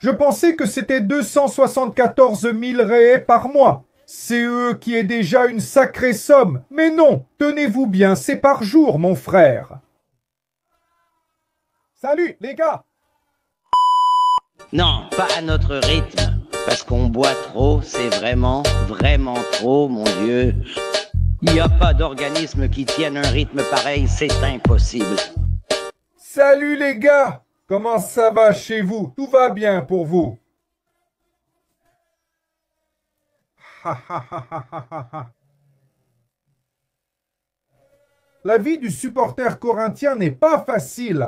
Je pensais que c'était 274 000 réais par mois. C'est eux qui est déjà une sacrée somme. Mais non, tenez-vous bien, c'est par jour, mon frère. Salut, les gars! Non, pas à notre rythme. Parce qu'on boit trop, c'est vraiment, vraiment trop, mon Dieu. Il n'y a pas d'organisme qui tienne un rythme pareil, c'est impossible. Salut, les gars! Comment ça va chez vous? Tout va bien pour vous? La vie du supporter corinthien n'est pas facile.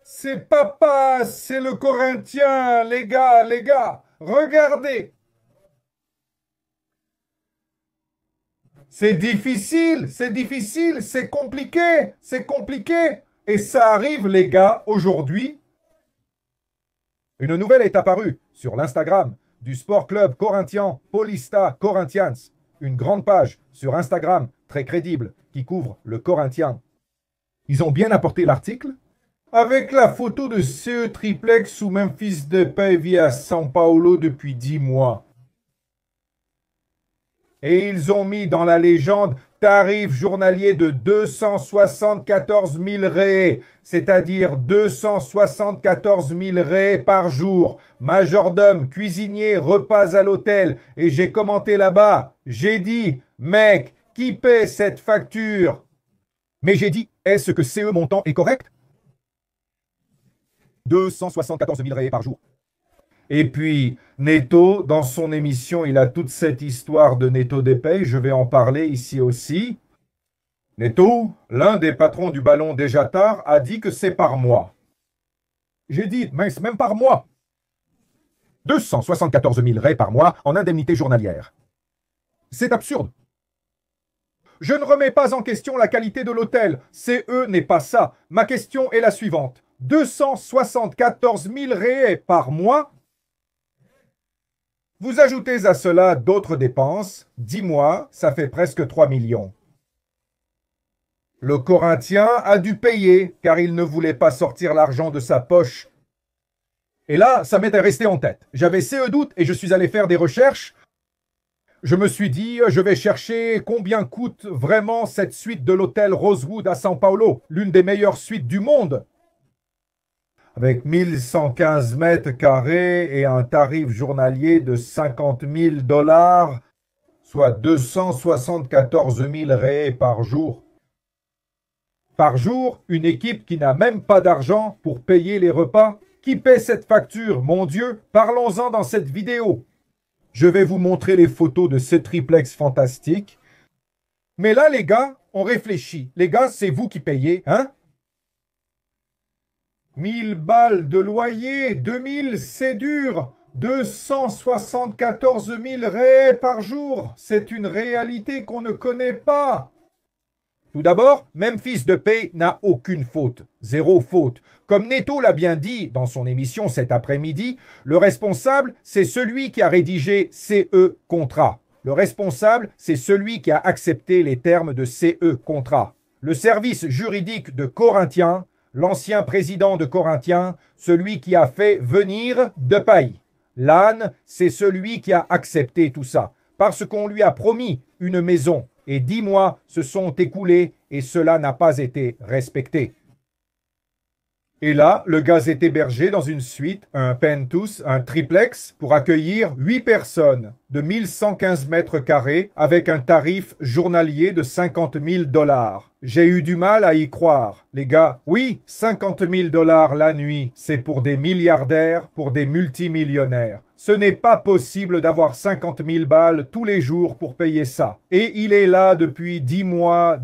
C'est papa, c'est le Corinthien, les gars, regardez. C'est difficile, c'est compliqué. Et ça arrive, les gars, aujourd'hui. Une nouvelle est apparue sur l'Instagram du Sport Club Corinthien Paulista Corinthians. Une grande page sur Instagram, très crédible, qui couvre le Corinthien. Ils ont bien apporté l'article avec la photo de CE Triplex ou Memphis Depay vit à São Paulo depuis 10 mois. Et ils ont mis dans la légende tarif journalier de 274 000 réais, c'est-à-dire 274 000 réais par jour. Majordome, cuisinier, repas à l'hôtel. Et j'ai commenté là-bas, j'ai dit, mec, qui paie cette facture? Mais j'ai dit, est-ce que CE montant est correct? 274 000 réais par jour. Et puis, Neto, dans son émission, il a toute cette histoire de Neto Depay, je vais en parler ici aussi. Neto, l'un des patrons du ballon déjà tard, a dit que c'est par mois. J'ai dit, mais c'est même par mois. 274 000 réais par mois en indemnité journalière. C'est absurde. Je ne remets pas en question la qualité de l'hôtel. CE n'est pas ça. Ma question est la suivante. 274 000 réais par mois. Vous ajoutez à cela d'autres dépenses. 10 mois, ça fait presque 3 millions. Le Corinthien a dû payer car il ne voulait pas sortir l'argent de sa poche. Et là, ça m'est resté en tête. J'avais CE doute et je suis allé faire des recherches. Je me suis dit, je vais chercher combien coûte vraiment cette suite de l'hôtel Rosewood à São Paulo, l'une des meilleures suites du monde. Avec 1115 mètres carrés et un tarif journalier de 50 000 $, soit 274 000 réais par jour. Par jour, une équipe qui n'a même pas d'argent pour payer les repas. Qui paie cette facture, mon Dieu? Parlons-en dans cette vidéo. Je vais vous montrer les photos de ce triplex fantastique. Mais là, les gars, on réfléchit. Les gars, c'est vous qui payez, hein? 1000 balles de loyer, 2000, c'est dur. 274 000 réais par jour. C'est une réalité qu'on ne connaît pas. Tout d'abord, Memphis Depay n'a aucune faute. Zéro faute. Comme Neto l'a bien dit dans son émission cet après-midi, le responsable, c'est celui qui a rédigé CE contrat. Le responsable, c'est celui qui a accepté les termes de CE contrat. Le service juridique de Corinthien, l'ancien président de Corinthien, celui qui a fait venir Depay. L'âne, c'est celui qui a accepté tout ça, parce qu'on lui a promis une maison. Et 10 mois se sont écoulés et cela n'a pas été respecté. Et là, le gars est hébergé dans une suite, un penthouse, un triplex, pour accueillir 8 personnes de 1115 mètres carrés avec un tarif journalier de 50 000 $. J'ai eu du mal à y croire. Les gars, oui, 50 000 $ la nuit, c'est pour des milliardaires, pour des multimillionnaires. Ce n'est pas possible d'avoir 50 000 balles tous les jours pour payer ça. Et il est là depuis 10 mois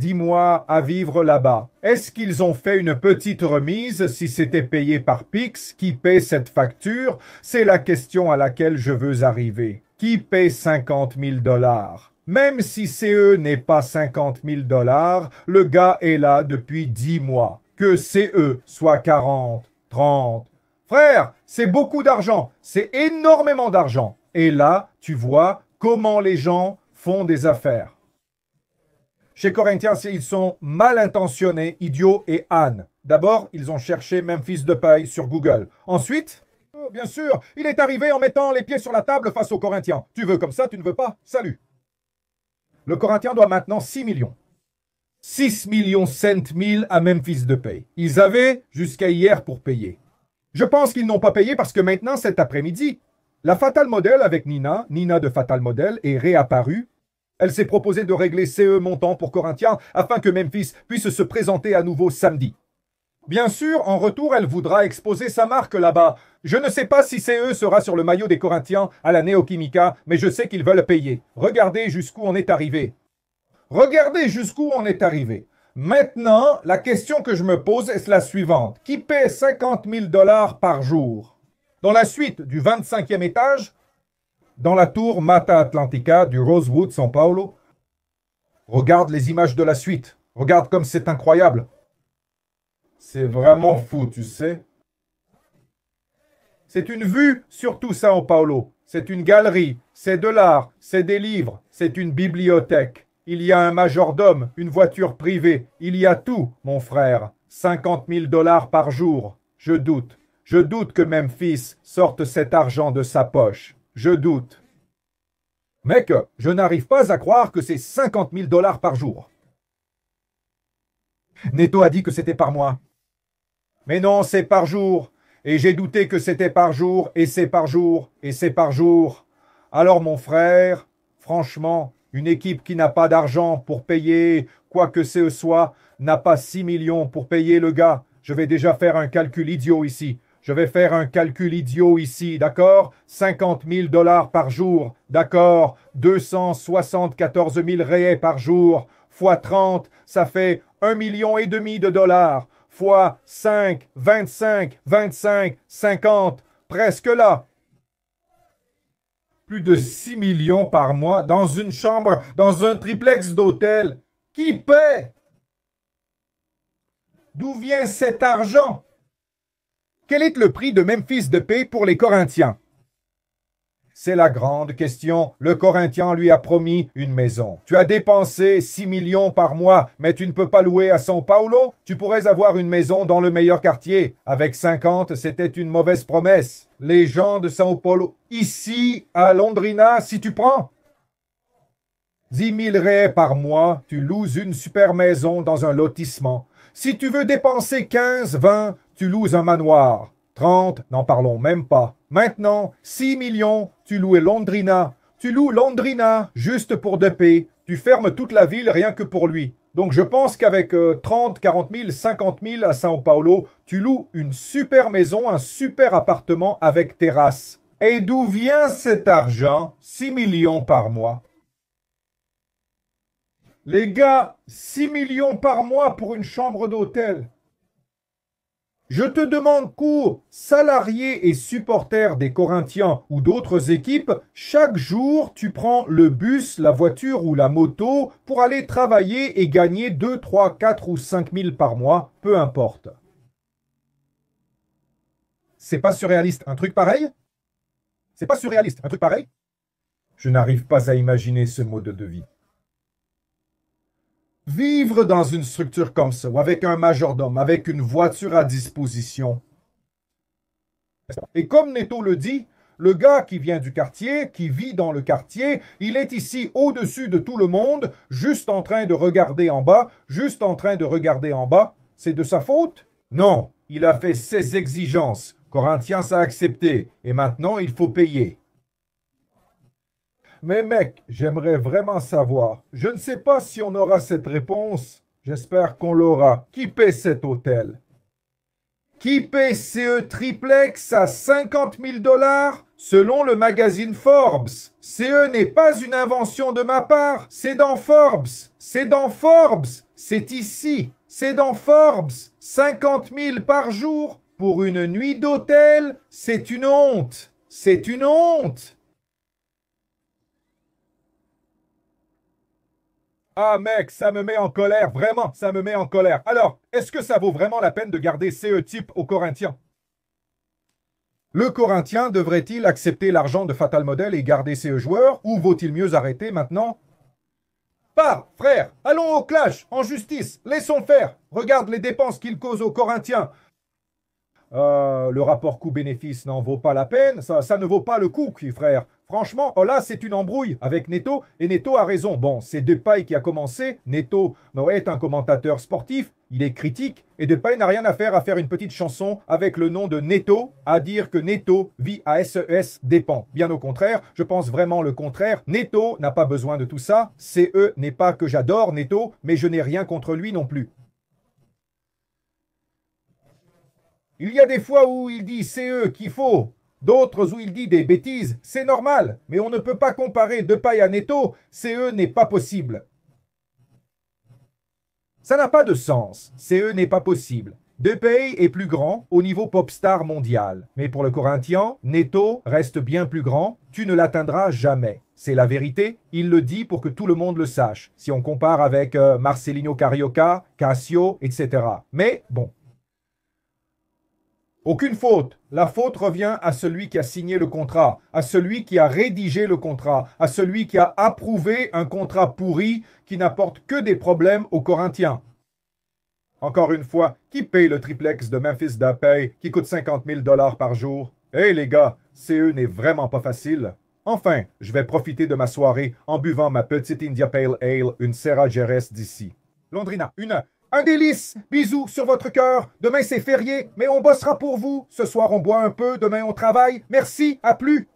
à vivre là-bas. Est-ce qu'ils ont fait une petite remise si c'était payé par Pix? Qui paie cette facture? C'est la question à laquelle je veux arriver. Qui paie 50 000 $? Même si CE n'est pas 50 000 $, le gars est là depuis 10 mois. Que CE soit 40, 30. Frère, c'est beaucoup d'argent. C'est énormément d'argent. Et là, tu vois comment les gens font des affaires. Chez Corinthians, ils sont mal intentionnés, idiots et ânes. D'abord, ils ont cherché Memphis Depay sur Google. Ensuite, Oh, bien sûr, il est arrivé en mettant les pieds sur la table face aux Corinthiens. Tu veux comme ça, tu ne veux pas? Salut. Le Corinthien doit maintenant 6 millions. 6 millions 7 000 à Memphis Depay. Ils avaient jusqu'à hier pour payer. Je pense qu'ils n'ont pas payé parce que maintenant, cet après-midi, la Fatal Model avec Nina de Fatal Model, est réapparue. Elle s'est proposée de régler CE montant pour Corinthians afin que Memphis puisse se présenter à nouveau samedi. Bien sûr, en retour, elle voudra exposer sa marque là-bas. Je ne sais pas si CE sera sur le maillot des Corinthians à la Néo-Quimica, mais je sais qu'ils veulent payer. Regardez jusqu'où on est arrivé. Regardez jusqu'où on est arrivé. Maintenant, la question que je me pose est la suivante. Qui paie 50 000 $ par jour? Dans la suite du 25e étage, dans la tour Mata Atlantica du Rosewood, São Paulo, regarde les images de la suite. Regarde comme c'est incroyable. C'est vraiment fou, tu sais. C'est une vue sur tout São Paulo. C'est une galerie, c'est de l'art, c'est des livres, c'est une bibliothèque. Il y a un majordome, une voiture privée. Il y a tout, mon frère. 50 000 $ par jour. Je doute. Je doute que Memphis sorte cet argent de sa poche. Je doute. Mec, je n'arrive pas à croire que c'est 50 000 $ par jour. Neto a dit que c'était par mois. Mais non, c'est par jour. Et j'ai douté que c'était par jour, et c'est par jour, et c'est par jour. Alors mon frère, franchement, une équipe qui n'a pas d'argent pour payer quoi que ce soit, n'a pas 6 millions pour payer le gars. Je vais déjà faire un calcul idiot ici. Je vais faire un calcul idiot ici, d'accord? 50 000 $ par jour, d'accord? 274 000 réais par jour, fois 30, ça fait 1,5 million de dollars. Fois 5, 25, 25, 50, presque là. Plus de 6 millions par mois dans une chambre, dans un triplex d'hôtel. Qui paie? D'où vient cet argent? Quel est le prix de Memphis Depay pour les Corinthiens? C'est la grande question. Le Corinthien lui a promis une maison. Tu as dépensé 6 millions par mois, mais tu ne peux pas louer à São Paulo? Tu pourrais avoir une maison dans le meilleur quartier. Avec 50, c'était une mauvaise promesse. Les gens de São Paulo, ici, à Londrina, si tu prends 10 000 réais par mois, tu loues une super maison dans un lotissement. Si tu veux dépenser 15, 20, tu loues un manoir. 30, n'en parlons même pas. Maintenant, 6 millions, tu loues Londrina. Tu loues Londrina juste pour Depay. Tu fermes toute la ville rien que pour lui. Donc je pense qu'avec 30, 40 000, 50 000 à São Paulo, tu loues une super maison, un super appartement avec terrasse. Et d'où vient cet argent? 6 millions par mois. Les gars, 6 millions par mois pour une chambre d'hôtel. Je te demande qu'aux salariés et supporters des Corinthians ou d'autres équipes, chaque jour, tu prends le bus, la voiture ou la moto pour aller travailler et gagner 2, 3, 4 ou 5 000 par mois, peu importe. C'est pas surréaliste, un truc pareil? C'est pas surréaliste, un truc pareil? Je n'arrive pas à imaginer ce mode de vie. Vivre dans une structure comme ça, ou avec un majordome, avec une voiture à disposition. Et comme Neto le dit, le gars qui vient du quartier, qui vit dans le quartier, il est ici au-dessus de tout le monde, juste en train de regarder en bas, juste en train de regarder en bas. C'est de sa faute? Non, il a fait ses exigences. Corinthians a accepté, et maintenant il faut payer. Mais mec, j'aimerais vraiment savoir. Je ne sais pas si on aura cette réponse. J'espère qu'on l'aura. Qui paie cet hôtel? Qui paie CE triplex à 50 000 $? Selon le magazine Forbes. CE n'est pas une invention de ma part. C'est dans Forbes. C'est dans Forbes. C'est ici. C'est dans Forbes. 50 000 par jour pour une nuit d'hôtel. C'est une honte. C'est une honte. Ah mec, ça me met en colère, vraiment, ça me met en colère. Alors, est-ce que ça vaut vraiment la peine de garder CE type aux Corinthiens? Le Corinthien devrait-il accepter l'argent de Fatal Model et garder CE joueurs, ou vaut-il mieux arrêter maintenant? Pas, frère, allons au clash, en justice, laissons faire. Regarde les dépenses qu'il cause aux Corinthiens. Le rapport coût-bénéfice n'en vaut pas la peine. Ça ne vaut pas le coup, frère. Franchement, oh là, c'est une embrouille avec Neto, et Neto a raison. Bon, c'est Depay qui a commencé. Neto est un commentateur sportif, il est critique, et Depay n'a rien à faire une petite chanson avec le nom de Neto, à dire que Neto vit à SES dépend. Bien au contraire, je pense vraiment le contraire. Neto n'a pas besoin de tout ça. CE n'est pas que j'adore Neto, mais je n'ai rien contre lui non plus. Il y a des fois où il dit CE qu'il faut, d'autres où il dit des bêtises, c'est normal, mais on ne peut pas comparer Depay à Neto, CE n'est pas possible. Ça n'a pas de sens, CE n'est pas possible. Depay est plus grand au niveau popstar mondial, mais pour le Corinthien, Neto reste bien plus grand, tu ne l'atteindras jamais. C'est la vérité, il le dit pour que tout le monde le sache, si on compare avec Marcelinho Carioca, Cassio, etc. Mais bon. Aucune faute. La faute revient à celui qui a signé le contrat, à celui qui a rédigé le contrat, à celui qui a approuvé un contrat pourri qui n'apporte que des problèmes aux Corinthiens. Encore une fois, qui paye le triplex de Memphis Depay qui coûte 50 000 $ par jour? Eh les gars, CE n'est vraiment pas facile. Enfin, je vais profiter de ma soirée en buvant ma petite India Pale Ale, une Serra Jerez d'ici. Londrina, un délice. Bisous sur votre cœur. Demain c'est férié, mais on bossera pour vous. Ce soir on boit un peu, demain on travaille. Merci, à plus.